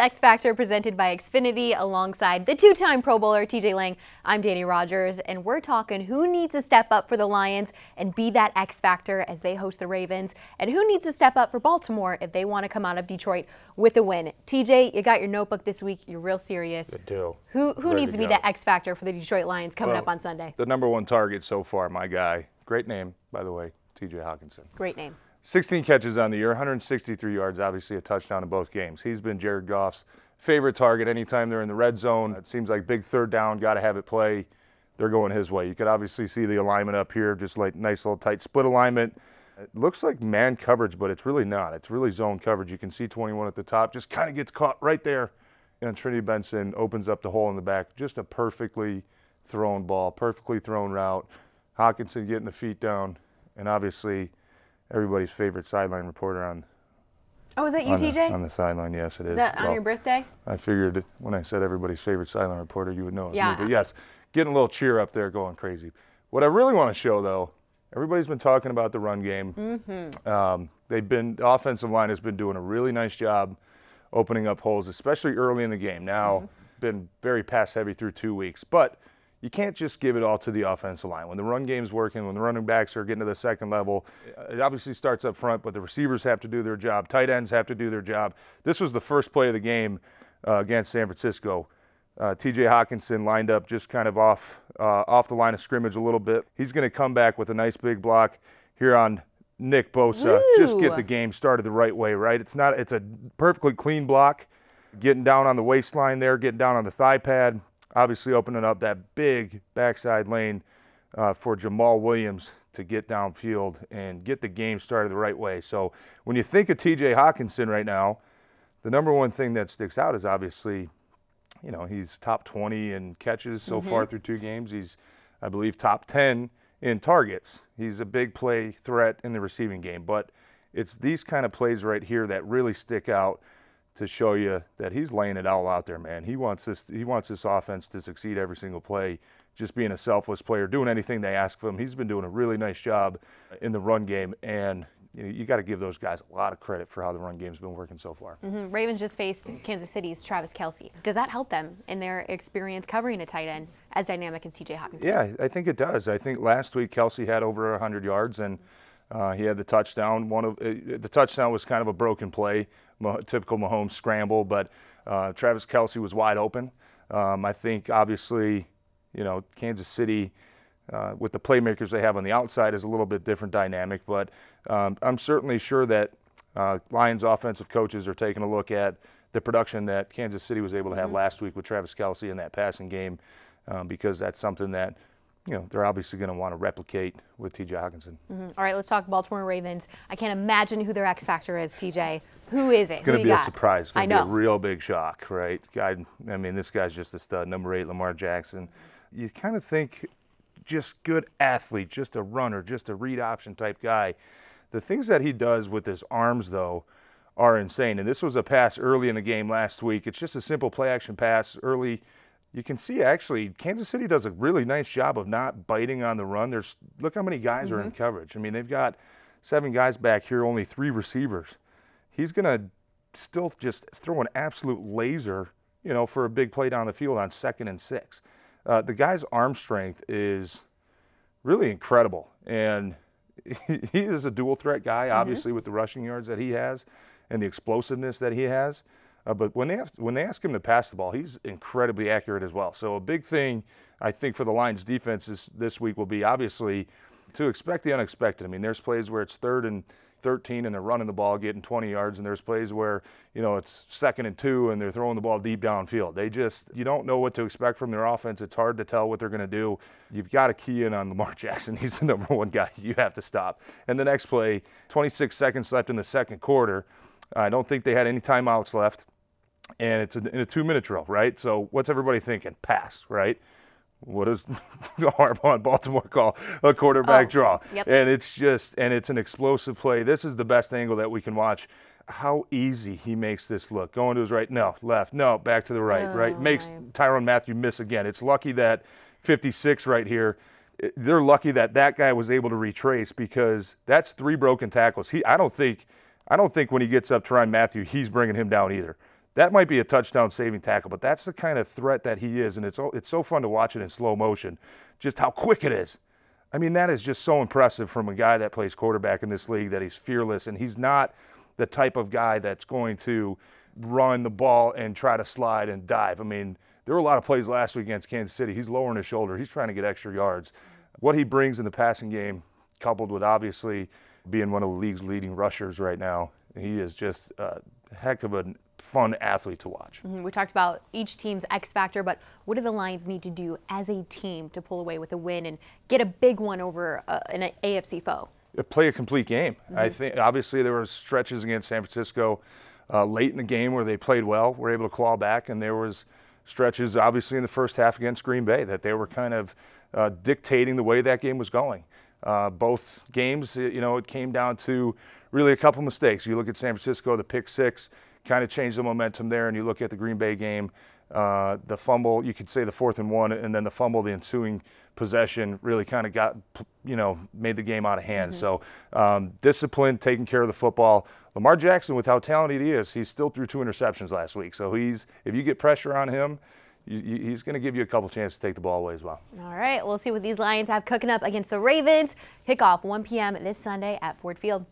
X Factor presented by Xfinity alongside the two-time Pro Bowler TJ Lang. I'm Danny Rogers, and we're talking who needs to step up for the Lions and be that X Factor as they host the Ravens, and who needs to step up for Baltimore if they want to come out of Detroit with a win. TJ, you got your notebook this week. You're real serious. I do. Who needs to be that X Factor for the Detroit Lions coming up on Sunday? The #1 target so far, my guy. Great name, by the way, TJ Hockenson. Great name. 16 catches on the year, 163 yards, obviously a touchdown in both games. He's been Jared Goff's favorite target anytime they're in the red zone. It seems like big third down, got to have it play. They're going his way. You could obviously see the alignment up here, just like nice little tight split alignment. It looks like man coverage, but it's really not. It's really zone coverage. You can see 21 at the top, just kind of gets caught right there. And Trinity Benson opens up the hole in the back. Just a perfectly thrown ball, perfectly thrown route. Hockenson getting the feet down, and obviously everybody's favorite sideline reporter on. Oh, is that you, TJ? On the sideline, yes, it is. Is that on your birthday? I figured when I said everybody's favorite sideline reporter, you would know it was Yeah. me. But yes, getting a little cheer up there, going crazy. What I really want to show, though, everybody's been talking about the run game. The offensive line has been doing a really nice job opening up holes, especially early in the game. Now, been very pass heavy through 2 weeks, but you can't just give it all to the offensive line. When the run game's working, when the running backs are getting to the second level, it obviously starts up front, but the receivers have to do their job. Tight ends have to do their job. This was the first play of the game against San Francisco. TJ Hockenson lined up just kind of off the line of scrimmage a little bit. He's going to come back with a nice big block here on Nick Bosa. Woo! Just get the game started the right way, right? It's a perfectly clean block. Getting down on the waistline there, getting down on the thigh pad. Obviously opening up that big backside lane for Jamal Williams to get downfield and get the game started the right way. So when you think of TJ Hockenson right now, the #1 thing that sticks out is obviously, you know, he's top 20 in catches so far through 2 games. He's, I believe, top 10 in targets. He's a big play threat in the receiving game. But it's these kind of plays right here that really stick out to show you that he's laying it all out there, man. He wants this offense to succeed every single play, just being a selfless player, doing anything they ask of him. He's been doing a really nice job in the run game, and you got to give those guys a lot of credit for how the run game's been working so far. Ravens just faced Kansas City's Travis Kelce. Does that help them in their experience covering a tight end as dynamic as TJ Hockenson? Yeah, I think it does. I think last week Kelce had over 100 yards, and he had the touchdown. The touchdown was kind of a broken play, typical Mahomes scramble, but Travis Kelce was wide open. I think obviously, you know, Kansas City with the playmakers they have on the outside is a little bit different dynamic, but I'm certainly sure that Lions offensive coaches are taking a look at the production that Kansas City was able to have last week with Travis Kelce in that passing game, because that's something that, you know, they're obviously going to want to replicate with TJ Hockenson. All right, let's talk Baltimore Ravens. I can't imagine who their X Factor is, TJ. Who is it? It's going to be a surprise. It's going to be a real big shock, right? I mean, this guy's just a stud. #8, Lamar Jackson. You kind of think just good athlete, just a runner, just a read option type guy. The things that he does with his arms, though, are insane. And this was a pass early in the game last week. It's just a simple play action pass early. You can see, actually, Kansas City does a really nice job of not biting on the run. Look how many guys are in coverage. I mean, they've got 7 guys back here, only 3 receivers. He's going to still just throw an absolute laser, you know, for a big play down the field on 2nd and 6. The guy's arm strength is really incredible. And he is a dual threat guy, obviously, with the rushing yards that he has and the explosiveness that he has. But when they ask him to pass the ball, he's incredibly accurate as well. So a big thing, I think, for the Lions defense this week will be obviously to expect the unexpected. I mean, there's plays where it's 3rd and 13 and they're running the ball, getting 20 yards, and there's plays where, you know, it's 2nd and 2 and they're throwing the ball deep downfield. You don't know what to expect from their offense. It's hard to tell what they're going to do. You've got to key in on Lamar Jackson. He's the #1 guy you have to stop. And the next play, 26 seconds left in the 2nd quarter. I don't think they had any timeouts left, and it's in a 2-minute drill, right? So what's everybody thinking? Pass, right? What does Harbaugh in Baltimore call a quarterback draw? Yep. And it's an explosive play. This is the best angle that we can watch. How easy he makes this look. Going to his right, no, left, no, back to the right, right? Makes Tyrann Mathieu miss again. It's lucky that 56 right here, they're lucky that guy was able to retrace, because that's 3 broken tackles. I don't think when he gets up Tyrann Mathieu, he's bringing him down either. that might be a touchdown saving tackle, but that's the kind of threat that he is, and it's so fun to watch it in slow motion, just how quick it is. I mean, that is just so impressive from a guy that plays quarterback in this league, that he's fearless, and he's not the type of guy that's going to run the ball and try to slide and dive. I mean, there were a lot of plays last week against Kansas City. He's lowering his shoulder. He's trying to get extra yards. What he brings in the passing game, coupled with obviously being one of the league's leading rushers right now, he is just a heck of a fun athlete to watch. We talked about each team's X factor, but what do the Lions need to do as a team to pull away with a win and get a big one over an AFC foe? Play a complete game. I think obviously there were stretches against San Francisco late in the game where they played well, were able to claw back, and there was stretches obviously in the first half against Green Bay that they were kind of dictating the way that game was going. Both games, it came down to really a couple mistakes. You look at San Francisco, the pick six kind of changed the momentum there, and you look at the Green Bay game, the fumble, you could say the 4th and 1, and then the fumble, the ensuing possession really kind of got, made the game out of hand. So discipline, taking care of the football. Lamar Jackson, with how talented he is, he still threw 2 interceptions last week. So if you get pressure on him, he's going to give you a couple chances to take the ball away as well. All right, we'll see what these Lions have cooking up against the Ravens. Kickoff 1 p.m. this Sunday at Ford Field.